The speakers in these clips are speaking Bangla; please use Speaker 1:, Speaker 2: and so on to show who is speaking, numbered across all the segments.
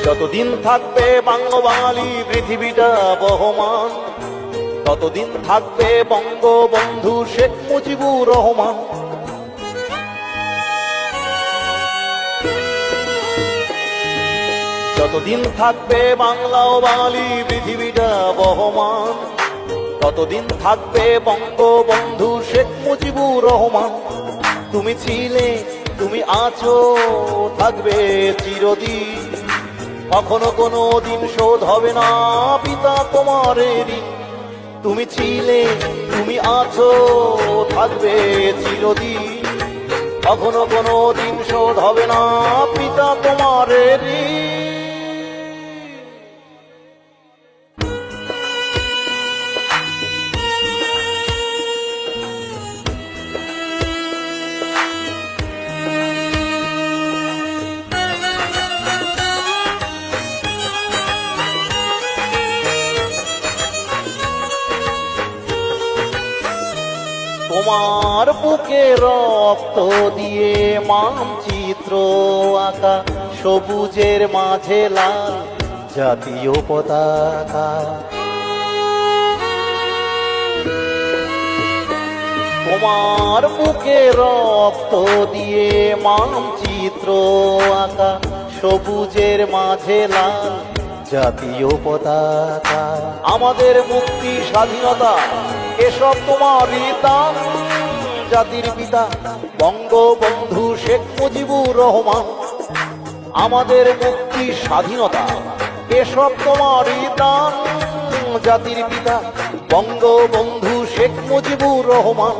Speaker 1: যতদিন থাকবে বাঙালি পৃথিবীটা বহমান, ততদিন থাকবে বঙ্গবন্ধু শেখ মুজিবুর রহমান। যতদিন থাকবে বাংলা ও বাঙালি পৃথিবীটা বহমান, ততদিন থাকবে বঙ্গবন্ধু শেখ মুজিবুর রহমান। তুমি ছিলে, তুমি আছো, থাকবে চিরদিন। কখনো কোনো দিন শোধ হবে না পিতা তোমার ঋণ। তুমি ছিলে, তুমি আছো, থাকবে চিরদিন। কখনো কোনো দিন শোধ হবে না পিতা তোমার ঋণ। তোমার বুকে রক্ত দিয়ে মানচিত্র আঁকা, সবুজের মাঝে লাল জাতীয় পতাকা। তোমার বুকে রক্ত দিয়ে মানচিত্র আঁকা, সবুজের মাঝে লাল জাতীয় পতাকা। আমাদের মুক্তি স্বাধীনতা এসব তোমারই দান। জাতির পিতা বঙ্গবন্ধু শেখ মুজিবুর রহমান। আমাদের মুক্তি স্বাধীনতা এসব তোমারই দান। জাতির পিতা বঙ্গবন্ধু শেখ মুজিবুর রহমান।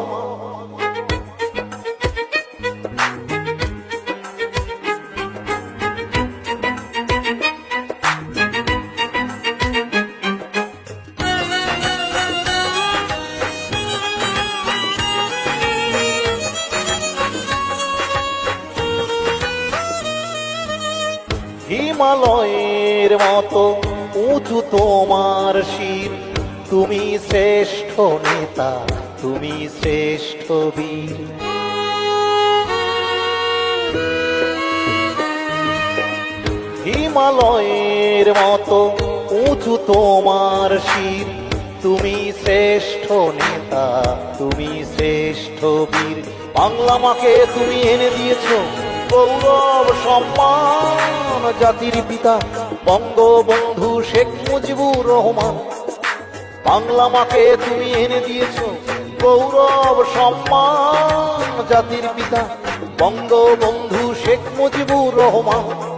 Speaker 1: হিমালয়ের মতো উঁচু তোমার শির। তুমি শ্রেষ্ঠ নেতা, তুমি শ্রেষ্ঠ বীর। হিমালয়ের মতো উঁচু তোমার শির। তুমি শ্রেষ্ঠ নেতা, তুমি শ্রেষ্ঠ বীর। বাংলা মাকে তুমি এনে দিয়েছো গৌরব সম্মান। জাতির পিতা বঙ্গবন্ধু শেখ মুজিবুর রহমান। বাংলা মাকে তুমি এনে দিয়েছো গৌরব সম্মান। জাতির পিতা বঙ্গবন্ধু শেখ মুজিবুর রহমান।